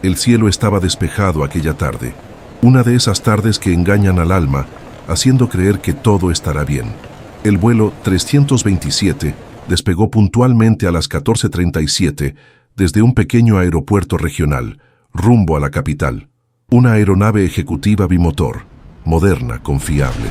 El cielo estaba despejado aquella tarde, una de esas tardes que engañan al alma, haciendo creer que todo estará bien. El vuelo 327 despegó puntualmente a las 14:37 desde un pequeño aeropuerto regional, rumbo a la capital. Una aeronave ejecutiva bimotor, moderna, confiable.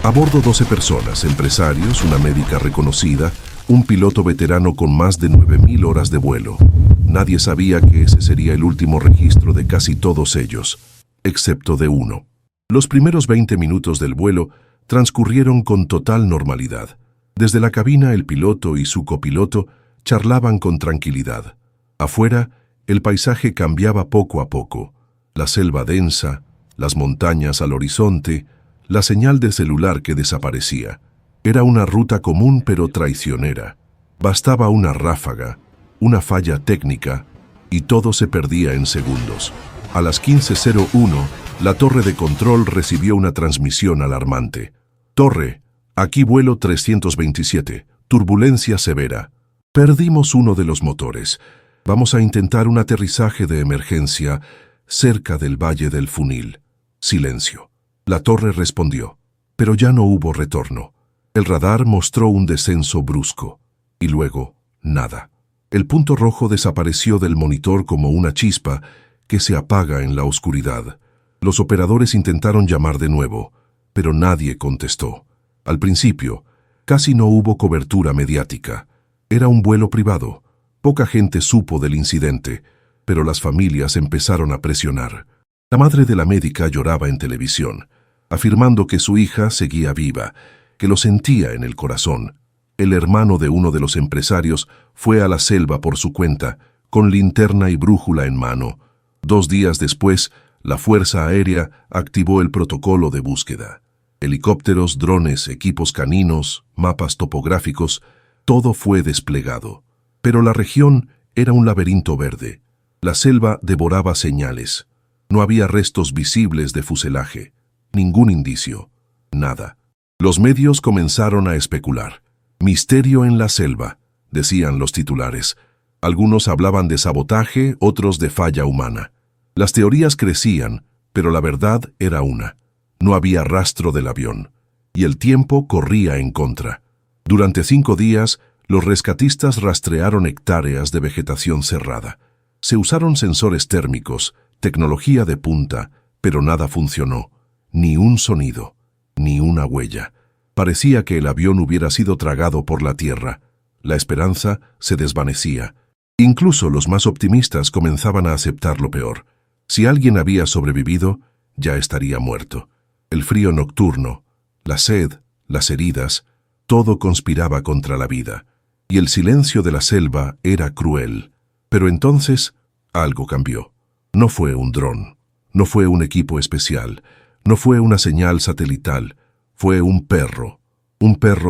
A bordo 12 personas, empresarios, una médica reconocida, un piloto veterano con más de 9.000 horas de vuelo. Nadie sabía que ese sería el último registro de casi todos ellos, excepto de uno. Los primeros 20 minutos del vuelo transcurrieron con total normalidad. Desde la cabina el piloto y su copiloto charlaban con tranquilidad. Afuera, el paisaje cambiaba poco a poco. La selva densa, las montañas al horizonte, la señal de celular que desaparecía. Era una ruta común pero traicionera. Bastaba una ráfaga, una falla técnica, y todo se perdía en segundos. A las 15:01, la torre de control recibió una transmisión alarmante. Torre, aquí vuelo 327, turbulencia severa. Perdimos uno de los motores. Vamos a intentar un aterrizaje de emergencia cerca del Valle del Funil. Silencio. La torre respondió, pero ya no hubo retorno. El radar mostró un descenso brusco, y luego, nada. El punto rojo desapareció del monitor como una chispa que se apaga en la oscuridad. Los operadores intentaron llamar de nuevo, pero nadie contestó. Al principio, casi no hubo cobertura mediática. Era un vuelo privado. Poca gente supo del incidente, pero las familias empezaron a presionar. La madre de la médica lloraba en televisión, afirmando que su hija seguía viva, que lo sentía en el corazón. El hermano de uno de los empresarios fue a la selva por su cuenta, con linterna y brújula en mano. 2 días después, la Fuerza Aérea activó el protocolo de búsqueda. Helicópteros, drones, equipos caninos, mapas topográficos, todo fue desplegado. Pero la región era un laberinto verde. La selva devoraba señales. No había restos visibles de fuselaje. Ningún indicio. Nada. Los medios comenzaron a especular. Misterio en la selva, decían los titulares. Algunos hablaban de sabotaje, otros de falla humana. Las teorías crecían, pero la verdad era una. No había rastro del avión, y el tiempo corría en contra. Durante 5 días, los rescatistas rastrearon hectáreas de vegetación cerrada. Se usaron sensores térmicos, tecnología de punta, pero nada funcionó. Ni un sonido, ni una huella. Parecía que el avión hubiera sido tragado por la tierra. La esperanza se desvanecía. Incluso los más optimistas comenzaban a aceptar lo peor. Si alguien había sobrevivido, ya estaría muerto. El frío nocturno, la sed, las heridas, todo conspiraba contra la vida. Y el silencio de la selva era cruel. Pero entonces, algo cambió. No fue un dron, no fue un equipo especial, no fue una señal satelital, fue un perro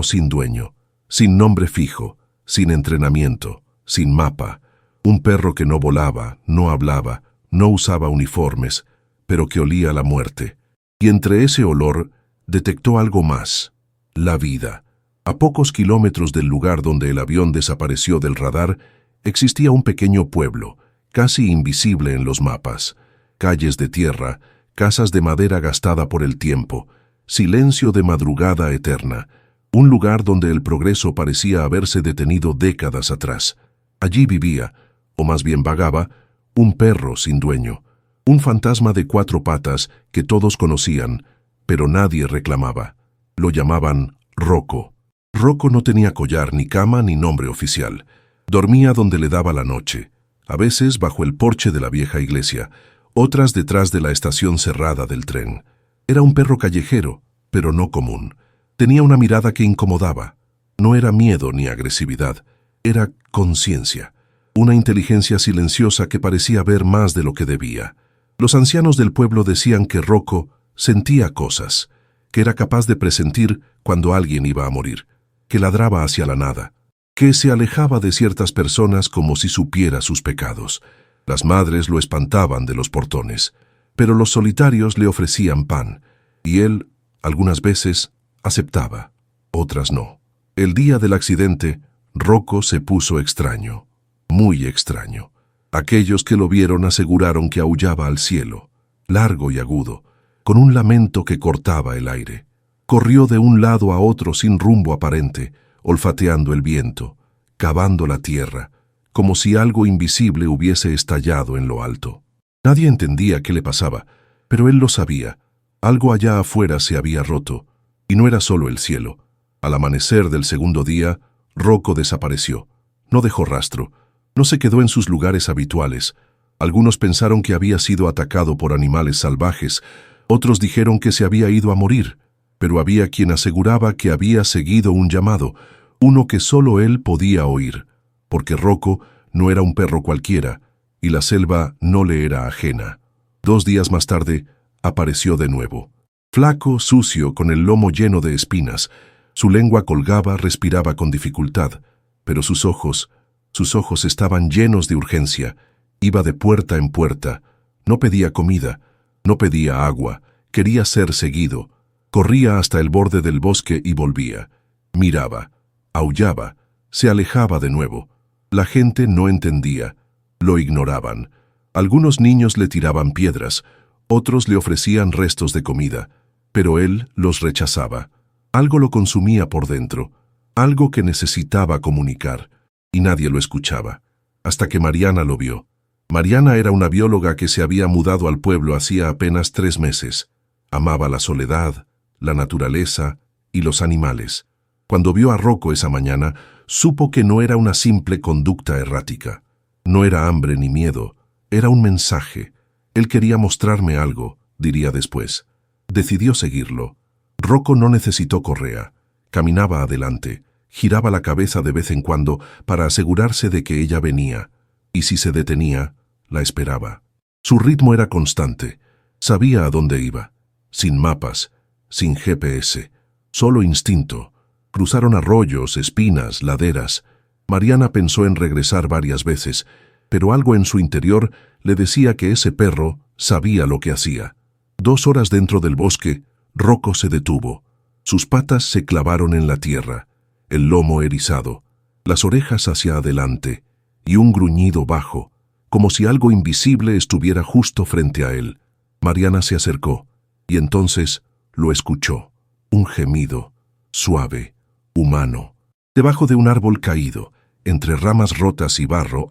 sin dueño, sin nombre fijo, sin entrenamiento, sin mapa, un perro que no volaba, no hablaba, no usaba uniformes, pero que olía la muerte. Y entre ese olor detectó algo más, la vida. A pocos kilómetros del lugar donde el avión desapareció del radar, existía un pequeño pueblo, casi invisible en los mapas. Calles de tierra, casas de madera gastada por el tiempo, silencio de madrugada eterna, un lugar donde el progreso parecía haberse detenido décadas atrás. Allí vivía, o más bien vagaba, un perro sin dueño, un fantasma de 4 patas que todos conocían, pero nadie reclamaba. Lo llamaban Rocco. Rocco no tenía collar, ni cama, ni nombre oficial. Dormía donde le daba la noche, a veces bajo el porche de la vieja iglesia, otras detrás de la estación cerrada del tren. Era un perro callejero, pero no común. Tenía una mirada que incomodaba. No era miedo ni agresividad, era conciencia. Una inteligencia silenciosa que parecía ver más de lo que debía. Los ancianos del pueblo decían que Rocco sentía cosas, que era capaz de presentir cuando alguien iba a morir, que ladraba hacia la nada, que se alejaba de ciertas personas como si supiera sus pecados. Las madres lo espantaban de los portones, pero los solitarios le ofrecían pan, y él, algunas veces, aceptaba, otras no. El día del accidente, Rocco se puso extraño, muy extraño. Aquellos que lo vieron aseguraron que aullaba al cielo, largo y agudo, con un lamento que cortaba el aire. Corrió de un lado a otro sin rumbo aparente, olfateando el viento, cavando la tierra, como si algo invisible hubiese estallado en lo alto. Nadie entendía qué le pasaba, pero él lo sabía. Algo allá afuera se había roto, y no era solo el cielo. Al amanecer del segundo día, Rocco desapareció. No dejó rastro, no se quedó en sus lugares habituales. Algunos pensaron que había sido atacado por animales salvajes, otros dijeron que se había ido a morir, pero había quien aseguraba que había seguido un llamado, uno que solo él podía oír, porque Rocco no era un perro cualquiera, y la selva no le era ajena. 2 días más tarde, apareció de nuevo. Flaco, sucio, con el lomo lleno de espinas. Su lengua colgaba, respiraba con dificultad, pero sus ojos estaban llenos de urgencia. Iba de puerta en puerta. No pedía comida, no pedía agua, quería ser seguido. Corría hasta el borde del bosque y volvía. Miraba, aullaba, se alejaba de nuevo. La gente no entendía, lo ignoraban. Algunos niños le tiraban piedras, otros le ofrecían restos de comida, pero él los rechazaba. Algo lo consumía por dentro, algo que necesitaba comunicar, y nadie lo escuchaba, hasta que Mariana lo vio. Mariana era una bióloga que se había mudado al pueblo hacía apenas 3 meses. Amaba la soledad, la naturaleza y los animales. Cuando vio a Rocco esa mañana, supo que no era una simple conducta errática. No era hambre ni miedo, era un mensaje. Él quería mostrarme algo, diría después. Decidió seguirlo. Rocco no necesitó correa. Caminaba adelante, giraba la cabeza de vez en cuando para asegurarse de que ella venía, y si se detenía, la esperaba. Su ritmo era constante. Sabía a dónde iba. Sin mapas, sin GPS, solo instinto. Cruzaron arroyos, espinas, laderas. Mariana pensó en regresar varias veces, pero algo en su interior le decía que ese perro sabía lo que hacía. 2 horas dentro del bosque, Rocco se detuvo. Sus patas se clavaron en la tierra, el lomo erizado, las orejas hacia adelante, y un gruñido bajo, como si algo invisible estuviera justo frente a él. Mariana se acercó, y entonces lo escuchó. Un gemido, suave, humano. Debajo de un árbol caído, entre ramas rotas y barro,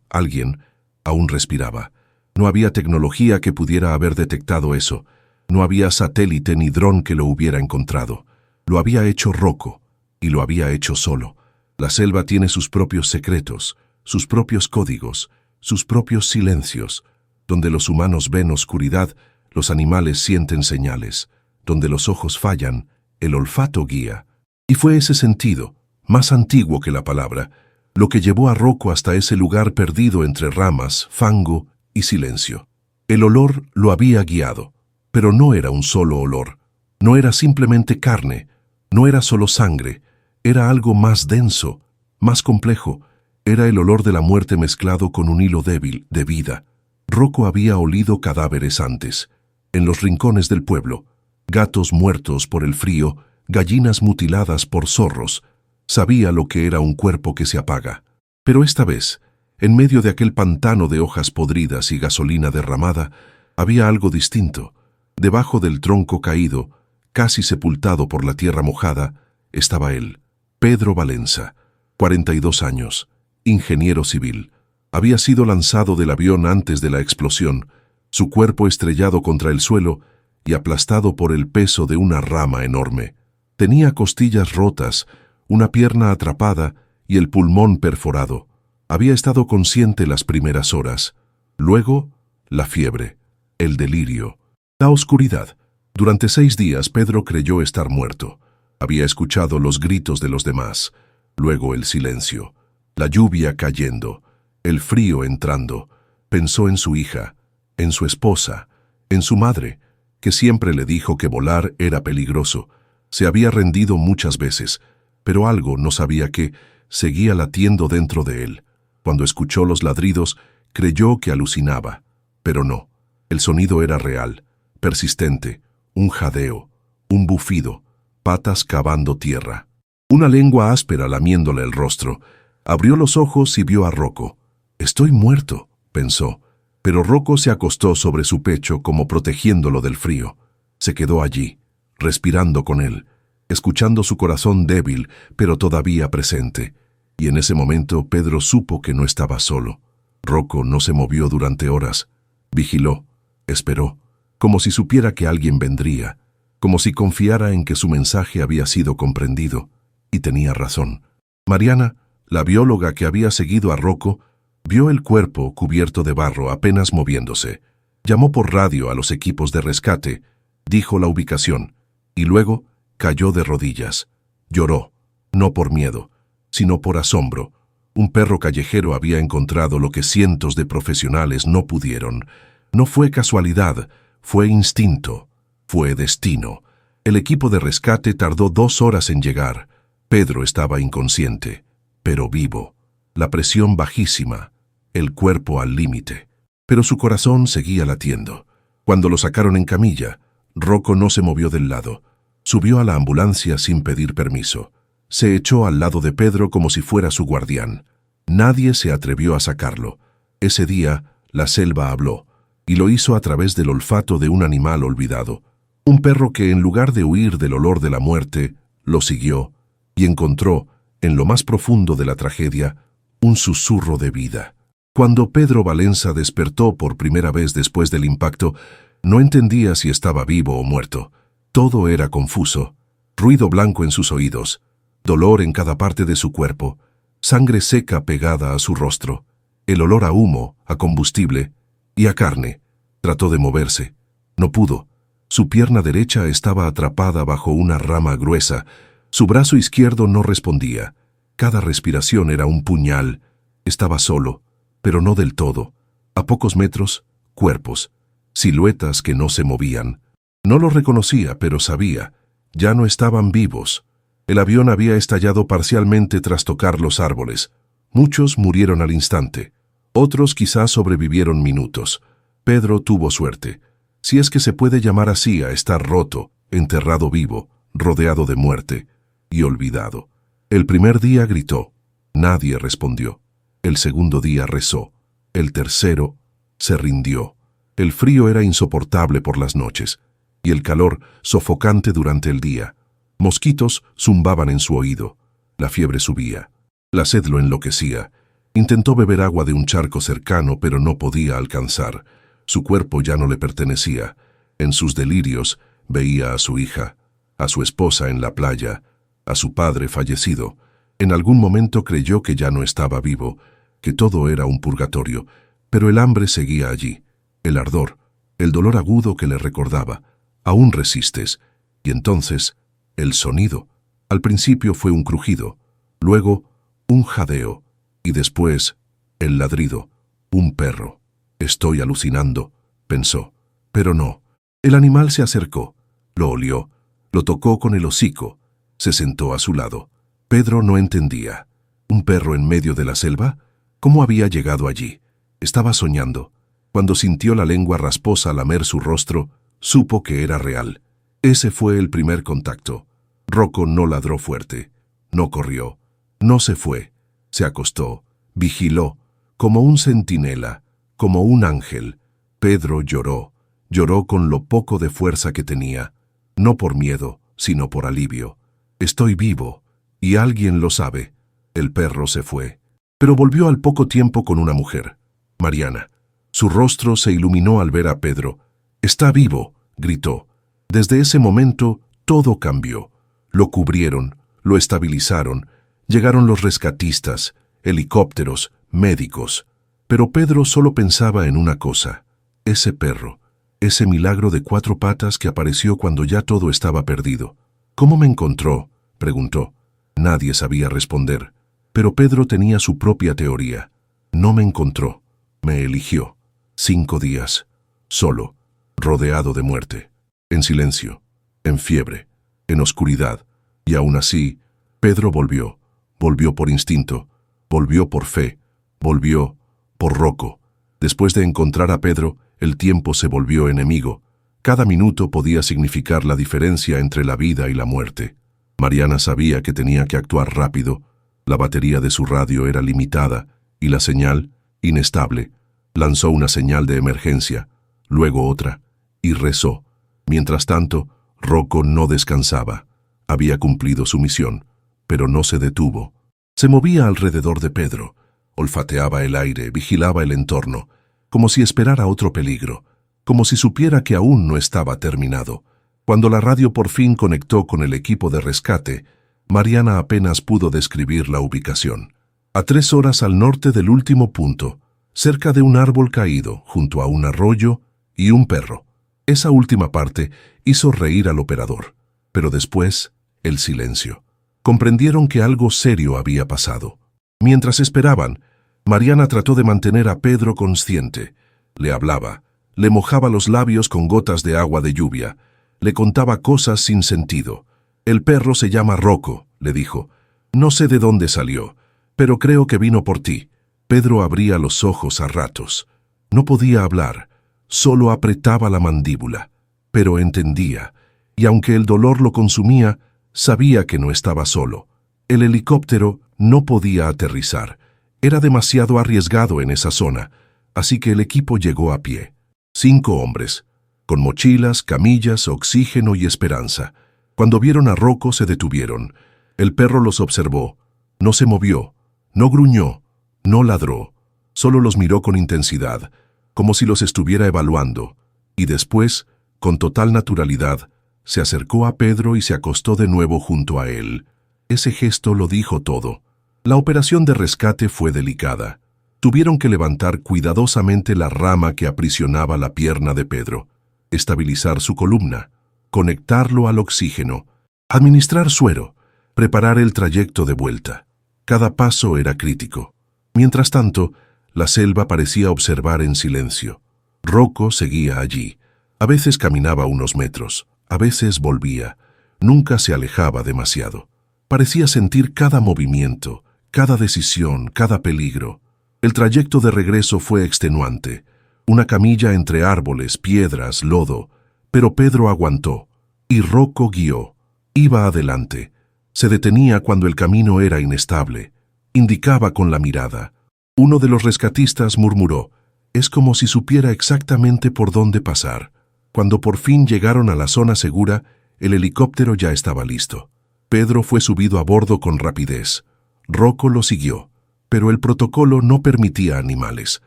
alguien, aún respiraba. No había tecnología que pudiera haber detectado eso. No había satélite ni dron que lo hubiera encontrado. Lo había hecho Rocco, y lo había hecho solo. La selva tiene sus propios secretos, sus propios códigos, sus propios silencios. Donde los humanos ven oscuridad, los animales sienten señales. Donde los ojos fallan, el olfato guía. Y fue ese sentido, más antiguo que la palabra, lo que llevó a Rocco hasta ese lugar perdido entre ramas, fango y silencio. El olor lo había guiado, pero no era un solo olor. No era simplemente carne, no era solo sangre, era algo más denso, más complejo. Era el olor de la muerte mezclado con un hilo débil de vida. Rocco había olido cadáveres antes, en los rincones del pueblo, gatos muertos por el frío, gallinas mutiladas por zorros. Sabía lo que era un cuerpo que se apaga. Pero esta vez, en medio de aquel pantano de hojas podridas y gasolina derramada, había algo distinto. Debajo del tronco caído, casi sepultado por la tierra mojada, estaba él, Pedro Valenza, 42 años, ingeniero civil. Había sido lanzado del avión antes de la explosión, su cuerpo estrellado contra el suelo y aplastado por el peso de una rama enorme. Tenía costillas rotas, una pierna atrapada y el pulmón perforado. Había estado consciente las primeras horas. Luego, la fiebre, el delirio, la oscuridad. Durante 6 días Pedro creyó estar muerto. Había escuchado los gritos de los demás, luego el silencio, la lluvia cayendo, el frío entrando. Pensó en su hija, en su esposa, en su madre, que siempre le dijo que volar era peligroso. Se había rendido muchas veces, pero algo, no sabía qué, seguía latiendo dentro de él. Cuando escuchó los ladridos, creyó que alucinaba, pero no. El sonido era real, persistente, un jadeo, un bufido, patas cavando tierra. Una lengua áspera lamiéndole el rostro. Abrió los ojos y vio a Rocco. «Estoy muerto», pensó, pero Rocco se acostó sobre su pecho como protegiéndolo del frío. Se quedó allí, respirando con él, escuchando su corazón débil, pero todavía presente. Y en ese momento Pedro supo que no estaba solo. Rocco no se movió durante horas. Vigiló, esperó, como si supiera que alguien vendría, como si confiara en que su mensaje había sido comprendido. Y tenía razón. Mariana, la bióloga que había seguido a Rocco, vio el cuerpo cubierto de barro apenas moviéndose. Llamó por radio a los equipos de rescate, dijo la ubicación, y luego cayó de rodillas. Lloró, no por miedo, sino por asombro. Un perro callejero había encontrado lo que cientos de profesionales no pudieron. No fue casualidad, fue instinto, fue destino. El equipo de rescate tardó 2 horas en llegar. Pedro estaba inconsciente, pero vivo. La presión bajísima, el cuerpo al límite. Pero su corazón seguía latiendo. Cuando lo sacaron en camilla, Rocco no se movió del lado. Subió a la ambulancia sin pedir permiso. Se echó al lado de Pedro como si fuera su guardián. Nadie se atrevió a sacarlo. Ese día, la selva habló, y lo hizo a través del olfato de un animal olvidado. Un perro que, en lugar de huir del olor de la muerte, lo siguió y encontró, en lo más profundo de la tragedia, un susurro de vida. Cuando Pedro Valenza despertó por primera vez después del impacto, no entendía si estaba vivo o muerto. Todo era confuso. Ruido blanco en sus oídos, dolor en cada parte de su cuerpo, sangre seca pegada a su rostro, el olor a humo, a combustible y a carne. Trató de moverse. No pudo. Su pierna derecha estaba atrapada bajo una rama gruesa. Su brazo izquierdo no respondía. Cada respiración era un puñal. Estaba solo, pero no del todo. A pocos metros, cuerpos, siluetas que no se movían. No los reconocía, pero sabía. Ya no estaban vivos. El avión había estallado parcialmente tras tocar los árboles. Muchos murieron al instante. Otros quizás sobrevivieron minutos. Pedro tuvo suerte. Si es que se puede llamar así a estar roto, enterrado vivo, rodeado de muerte y olvidado. El primer día gritó. Nadie respondió. El segundo día rezó. El tercero se rindió. El frío era insoportable por las noches y el calor sofocante durante el día. Mosquitos zumbaban en su oído. La fiebre subía. La sed lo enloquecía. Intentó beber agua de un charco cercano, pero no podía alcanzar. Su cuerpo ya no le pertenecía. En sus delirios veía a su hija, a su esposa en la playa, a su padre fallecido. En algún momento creyó que ya no estaba vivo, que todo era un purgatorio, pero el hambre seguía allí, el ardor, el dolor agudo que le recordaba. Aún resistes. Y entonces, el sonido. Al principio fue un crujido, luego un jadeo, y después el ladrido, un perro. Estoy alucinando, pensó, pero no. El animal se acercó, lo olió, lo tocó con el hocico, se sentó a su lado. Pedro no entendía. ¿Un perro en medio de la selva? ¿Cómo había llegado allí? Estaba soñando. Cuando sintió la lengua rasposa lamer su rostro, supo que era real. Ese fue el primer contacto. Rocco no ladró fuerte, no corrió, no se fue. Se acostó, vigiló, como un centinela, como un ángel. Pedro lloró, lloró con lo poco de fuerza que tenía, no por miedo, sino por alivio. Estoy vivo, y alguien lo sabe. El perro se fue, pero volvió al poco tiempo con una mujer, Mariana. Su rostro se iluminó al ver a Pedro. «Está vivo», gritó. Desde ese momento, todo cambió. Lo cubrieron, lo estabilizaron, llegaron los rescatistas, helicópteros, médicos. Pero Pedro solo pensaba en una cosa: ese perro, ese milagro de 4 patas que apareció cuando ya todo estaba perdido. «¿Cómo me encontró?», preguntó. Nadie sabía responder, pero Pedro tenía su propia teoría. No me encontró, me eligió. 5 días, solo, rodeado de muerte, en silencio, en fiebre, en oscuridad. Y aún así, Pedro volvió. Volvió por instinto, volvió por fe, volvió por Rocco. Después de encontrar a Pedro, el tiempo se volvió enemigo. Cada minuto podía significar la diferencia entre la vida y la muerte. Mariana sabía que tenía que actuar rápido. La batería de su radio era limitada y la señal inestable. Lanzó una señal de emergencia, luego otra, y rezó. Mientras tanto, Rocco no descansaba. Había cumplido su misión, pero no se detuvo. Se movía alrededor de Pedro, olfateaba el aire, vigilaba el entorno, como si esperara otro peligro, como si supiera que aún no estaba terminado. Cuando la radio por fin conectó con el equipo de rescate, Mariana apenas pudo describir la ubicación. A 3 horas al norte del último punto, cerca de un árbol caído, junto a un arroyo y un perro. Esa última parte hizo reír al operador, pero después, el silencio. Comprendieron que algo serio había pasado. Mientras esperaban, Mariana trató de mantener a Pedro consciente. Le hablaba, le mojaba los labios con gotas de agua de lluvia, le contaba cosas sin sentido. «El perro se llama Rocco», le dijo. «No sé de dónde salió, pero creo que vino por ti». Pedro abría los ojos a ratos. No podía hablar, solo apretaba la mandíbula. Pero entendía, y aunque el dolor lo consumía, sabía que no estaba solo. El helicóptero no podía aterrizar. Era demasiado arriesgado en esa zona, así que el equipo llegó a pie. 5 hombres, con mochilas, camillas, oxígeno y esperanza. Cuando vieron a Rocco se detuvieron. El perro los observó. No se movió, no gruñó, no ladró. Solo los miró con intensidad, como si los estuviera evaluando. Y después, con total naturalidad, se acercó a Pedro y se acostó de nuevo junto a él. Ese gesto lo dijo todo. La operación de rescate fue delicada. Tuvieron que levantar cuidadosamente la rama que aprisionaba la pierna de Pedro, estabilizar su columna, conectarlo al oxígeno, administrar suero, preparar el trayecto de vuelta. Cada paso era crítico. Mientras tanto, la selva parecía observar en silencio. Rocco seguía allí. A veces caminaba unos metros, a veces volvía. Nunca se alejaba demasiado. Parecía sentir cada movimiento, cada decisión, cada peligro. El trayecto de regreso fue extenuante. Una camilla entre árboles, piedras, lodo. Pero Pedro aguantó, y Rocco guió. Iba adelante. Se detenía cuando el camino era inestable. Indicaba con la mirada. Uno de los rescatistas murmuró, «Es como si supiera exactamente por dónde pasar». Cuando por fin llegaron a la zona segura, el helicóptero ya estaba listo. Pedro fue subido a bordo con rapidez. Rocco lo siguió, pero el protocolo no permitía animales.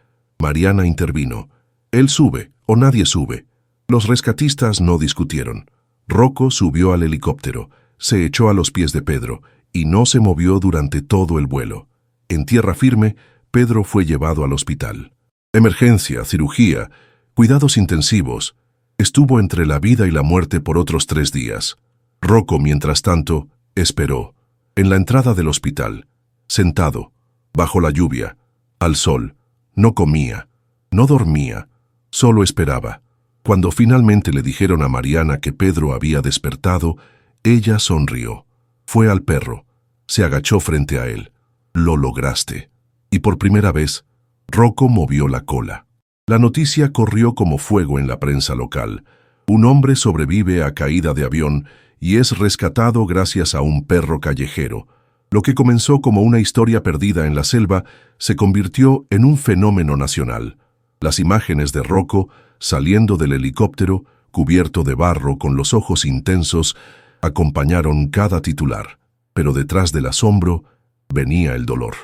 Mariana intervino. «Él sube, o nadie sube». Los rescatistas no discutieron. Rocco subió al helicóptero, se echó a los pies de Pedro y no se movió durante todo el vuelo. En tierra firme, Pedro fue llevado al hospital. Emergencia, cirugía, cuidados intensivos. Estuvo entre la vida y la muerte por otros 3 días. Rocco, mientras tanto, esperó. En la entrada del hospital, sentado, bajo la lluvia, al sol. No comía, no dormía, solo esperaba. Cuando finalmente le dijeron a Mariana que Pedro había despertado, ella sonrió. Fue al perro, se agachó frente a él. «Lo lograste». Y por primera vez, Rocco movió la cola. La noticia corrió como fuego en la prensa local. Un hombre sobrevive a caída de avión y es rescatado gracias a un perro callejero. Lo que comenzó como una historia perdida en la selva se convirtió en un fenómeno nacional. Las imágenes de Rocco saliendo del helicóptero, cubierto de barro con los ojos intensos, acompañaron cada titular. Pero detrás del asombro venía el dolor.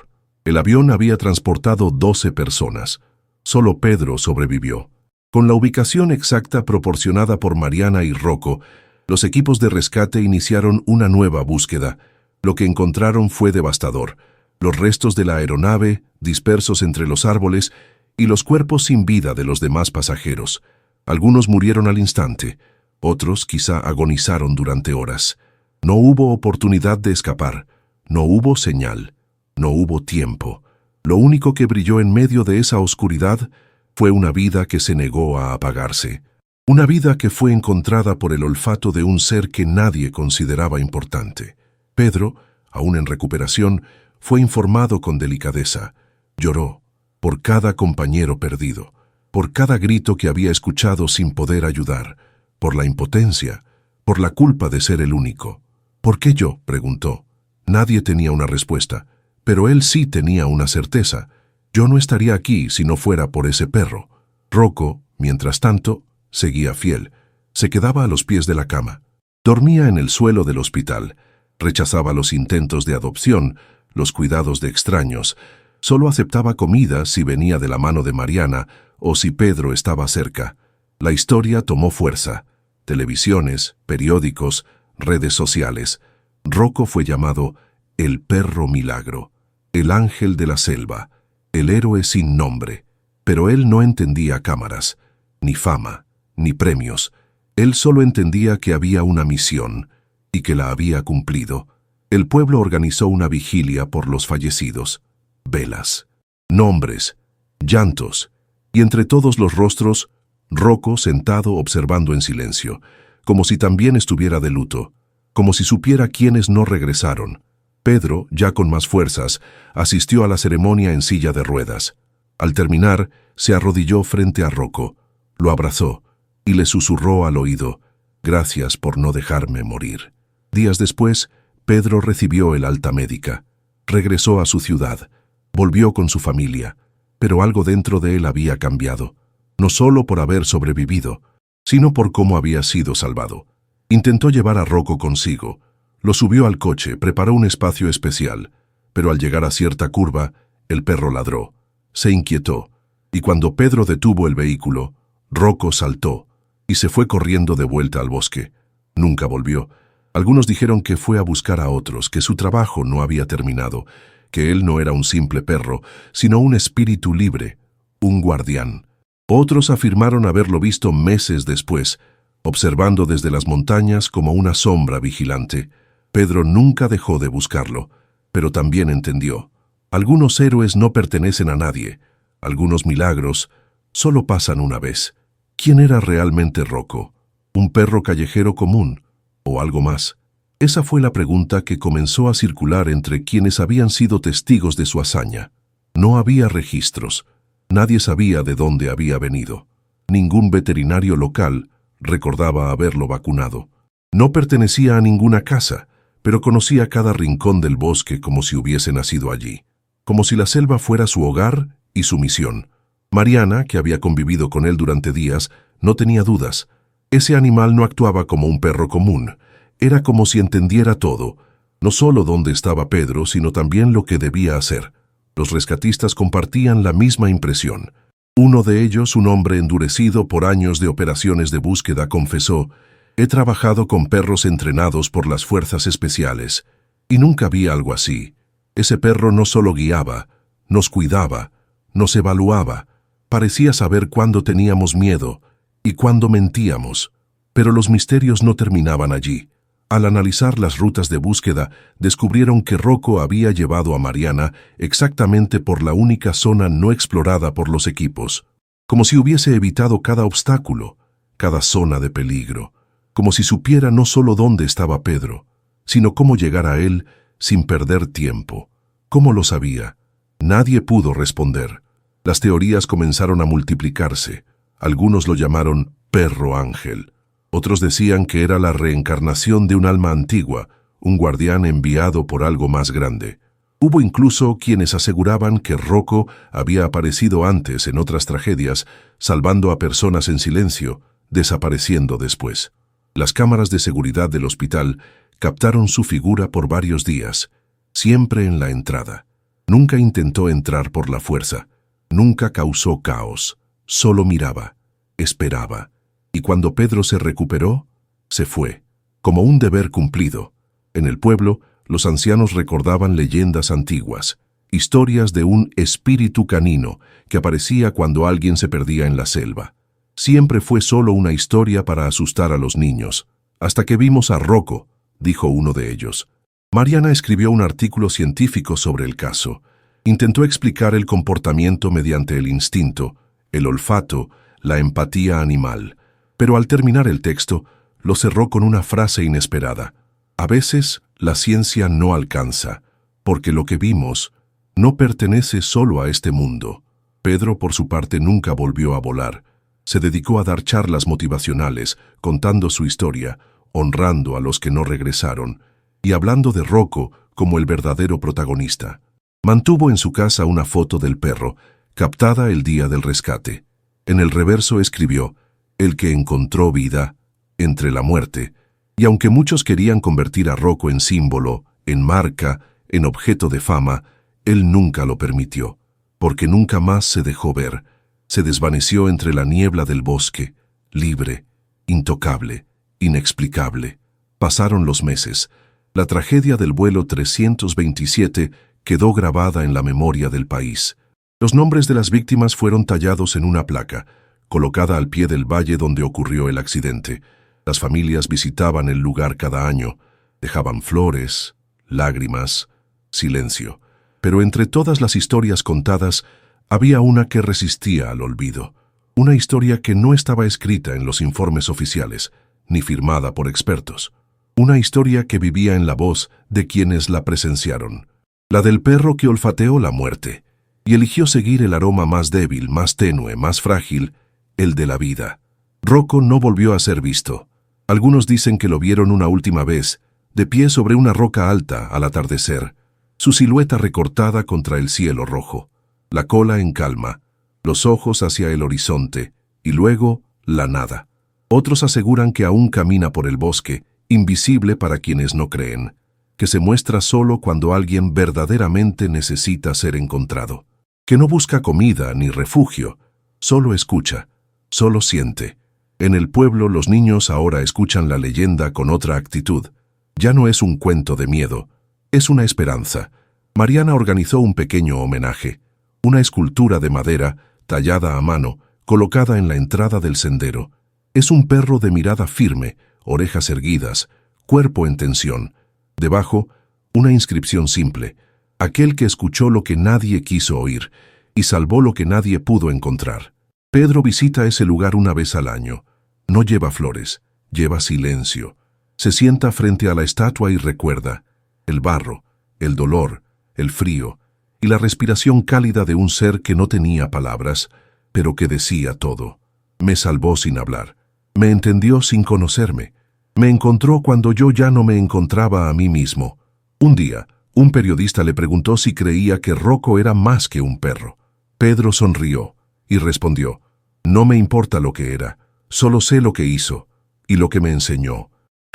El avión había transportado 12 personas. Solo Pedro sobrevivió. Con la ubicación exacta proporcionada por Mariana y Rocco, los equipos de rescate iniciaron una nueva búsqueda. Lo que encontraron fue devastador. Los restos de la aeronave, dispersos entre los árboles, y los cuerpos sin vida de los demás pasajeros. Algunos murieron al instante, otros quizá agonizaron durante horas. No hubo oportunidad de escapar, no hubo señal, no hubo tiempo. Lo único que brilló en medio de esa oscuridad fue una vida que se negó a apagarse. Una vida que fue encontrada por el olfato de un ser que nadie consideraba importante. Pedro, aún en recuperación, fue informado con delicadeza. Lloró por cada compañero perdido, por cada grito que había escuchado sin poder ayudar, por la impotencia, por la culpa de ser el único. «¿Por qué yo?», preguntó. Nadie tenía una respuesta, pero él sí tenía una certeza. Yo no estaría aquí si no fuera por ese perro. Rocco, mientras tanto, seguía fiel. Se quedaba a los pies de la cama. Dormía en el suelo del hospital. Rechazaba los intentos de adopción, los cuidados de extraños. Solo aceptaba comida si venía de la mano de Mariana o si Pedro estaba cerca. La historia tomó fuerza. Televisiones, periódicos, redes sociales. Rocco fue llamado el perro milagro, el ángel de la selva, el héroe sin nombre. Pero él no entendía cámaras, ni fama, ni premios. Él solo entendía que había una misión y que la había cumplido. El pueblo organizó una vigilia por los fallecidos. Velas, nombres, llantos, y entre todos los rostros, Rocco sentado observando en silencio, como si también estuviera de luto, como si supiera quiénes no regresaron. Pedro, ya con más fuerzas, asistió a la ceremonia en silla de ruedas. Al terminar, se arrodilló frente a Rocco, lo abrazó y le susurró al oído: «Gracias por no dejarme morir». Días después, Pedro recibió el alta médica. Regresó a su ciudad. Volvió con su familia. Pero algo dentro de él había cambiado. No solo por haber sobrevivido, sino por cómo había sido salvado. Intentó llevar a Rocco consigo. Lo subió al coche, preparó un espacio especial. Pero al llegar a cierta curva, el perro ladró. Se inquietó. Y cuando Pedro detuvo el vehículo, Rocco saltó y se fue corriendo de vuelta al bosque. Nunca volvió. Algunos dijeron que fue a buscar a otros, que su trabajo no había terminado, que él no era un simple perro, sino un espíritu libre, un guardián. Otros afirmaron haberlo visto meses después, observando desde las montañas como una sombra vigilante. Pedro nunca dejó de buscarlo, pero también entendió: algunos héroes no pertenecen a nadie, algunos milagros solo pasan una vez. ¿Quién era realmente Rocco? ¿Un perro callejero común o algo más? Esa fue la pregunta que comenzó a circular entre quienes habían sido testigos de su hazaña. No había registros. Nadie sabía de dónde había venido. Ningún veterinario local recordaba haberlo vacunado. No pertenecía a ninguna casa, pero conocía cada rincón del bosque como si hubiese nacido allí, como si la selva fuera su hogar y su misión. Mariana, que había convivido con él durante días, no tenía dudas. Ese animal no actuaba como un perro común. Era como si entendiera todo, no solo dónde estaba Pedro, sino también lo que debía hacer. Los rescatistas compartían la misma impresión. Uno de ellos, un hombre endurecido por años de operaciones de búsqueda, confesó: «He trabajado con perros entrenados por las fuerzas especiales, y nunca vi algo así. Ese perro no solo guiaba, nos cuidaba, nos evaluaba. Parecía saber cuándo teníamos miedo y cuándo mentíamos». Pero los misterios no terminaban allí. Al analizar las rutas de búsqueda, descubrieron que Rocco había llevado a Mariana exactamente por la única zona no explorada por los equipos, como si hubiese evitado cada obstáculo, cada zona de peligro, como si supiera no solo dónde estaba Pedro, sino cómo llegar a él sin perder tiempo. ¿Cómo lo sabía? Nadie pudo responder. Las teorías comenzaron a multiplicarse. Algunos lo llamaron perro ángel. Otros decían que era la reencarnación de un alma antigua, un guardián enviado por algo más grande. Hubo incluso quienes aseguraban que Rocco había aparecido antes en otras tragedias, salvando a personas en silencio, desapareciendo después. Las cámaras de seguridad del hospital captaron su figura por varios días, siempre en la entrada. Nunca intentó entrar por la fuerza, nunca causó caos, solo miraba, esperaba. Y cuando Pedro se recuperó, se fue, como un deber cumplido. En el pueblo, los ancianos recordaban leyendas antiguas, historias de un espíritu canino que aparecía cuando alguien se perdía en la selva. Siempre fue solo una historia para asustar a los niños. Hasta que vimos a Rocco, dijo uno de ellos. Mariana escribió un artículo científico sobre el caso. Intentó explicar el comportamiento mediante el instinto, el olfato, la empatía animal. Pero al terminar el texto, lo cerró con una frase inesperada. A veces, la ciencia no alcanza, porque lo que vimos no pertenece solo a este mundo. Pedro, por su parte, nunca volvió a volar. Se dedicó a dar charlas motivacionales, contando su historia, honrando a los que no regresaron, y hablando de Rocco como el verdadero protagonista. Mantuvo en su casa una foto del perro, captada el día del rescate. En el reverso escribió: el que encontró vida entre la muerte. Y aunque muchos querían convertir a Rocco en símbolo, en marca, en objeto de fama, él nunca lo permitió, porque nunca más se dejó ver. Se desvaneció entre la niebla del bosque, libre, intocable, inexplicable. Pasaron los meses. La tragedia del vuelo 327 quedó grabada en la memoria del país. Los nombres de las víctimas fueron tallados en una placa, colocada al pie del valle donde ocurrió el accidente. Las familias visitaban el lugar cada año, dejaban flores, lágrimas, silencio. Pero entre todas las historias contadas, había una que resistía al olvido. Una historia que no estaba escrita en los informes oficiales, ni firmada por expertos. Una historia que vivía en la voz de quienes la presenciaron. La del perro que olfateó la muerte y eligió seguir el aroma más débil, más tenue, más frágil, el de la vida. Rocco no volvió a ser visto. Algunos dicen que lo vieron una última vez, de pie sobre una roca alta al atardecer, su silueta recortada contra el cielo rojo, la cola en calma, los ojos hacia el horizonte, y luego la nada. Otros aseguran que aún camina por el bosque, invisible para quienes no creen, que se muestra solo cuando alguien verdaderamente necesita ser encontrado, que no busca comida ni refugio, solo escucha, solo siente. En el pueblo los niños ahora escuchan la leyenda con otra actitud. Ya no es un cuento de miedo, es una esperanza. Mariana organizó un pequeño homenaje, una escultura de madera, tallada a mano, colocada en la entrada del sendero. Es un perro de mirada firme, orejas erguidas, cuerpo en tensión. Debajo, una inscripción simple: aquel que escuchó lo que nadie quiso oír y salvó lo que nadie pudo encontrar. Pedro visita ese lugar una vez al año. No lleva flores, lleva silencio. Se sienta frente a la estatua y recuerda el barro, el dolor, el frío y la respiración cálida de un ser que no tenía palabras, pero que decía todo. Me salvó sin hablar, me entendió sin conocerme, me encontró cuando yo ya no me encontraba a mí mismo. Un día, un periodista le preguntó si creía que Rocco era más que un perro. Pedro sonrió y respondió: no me importa lo que era, solo sé lo que hizo y lo que me enseñó.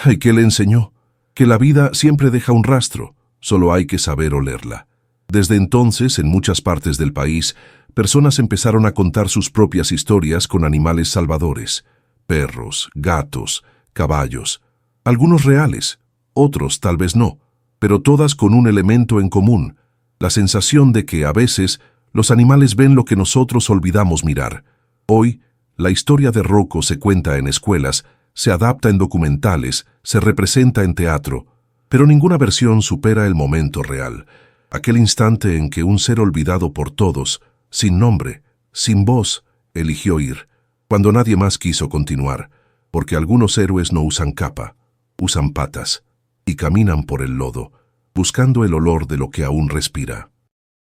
¿Y qué le enseñó? Que la vida siempre deja un rastro, solo hay que saber olerla. Desde entonces, en muchas partes del país, personas empezaron a contar sus propias historias con animales salvadores: perros, gatos, caballos, algunos reales, otros tal vez no, pero todas con un elemento en común: la sensación de que a veces los animales ven lo que nosotros olvidamos mirar. Hoy, la historia de Rocco se cuenta en escuelas, se adapta en documentales, se representa en teatro, pero ninguna versión supera el momento real, aquel instante en que un ser olvidado por todos, sin nombre, sin voz, eligió ir, cuando nadie más quiso continuar, porque algunos héroes no usan capa, usan patas, y caminan por el lodo, buscando el olor de lo que aún respira.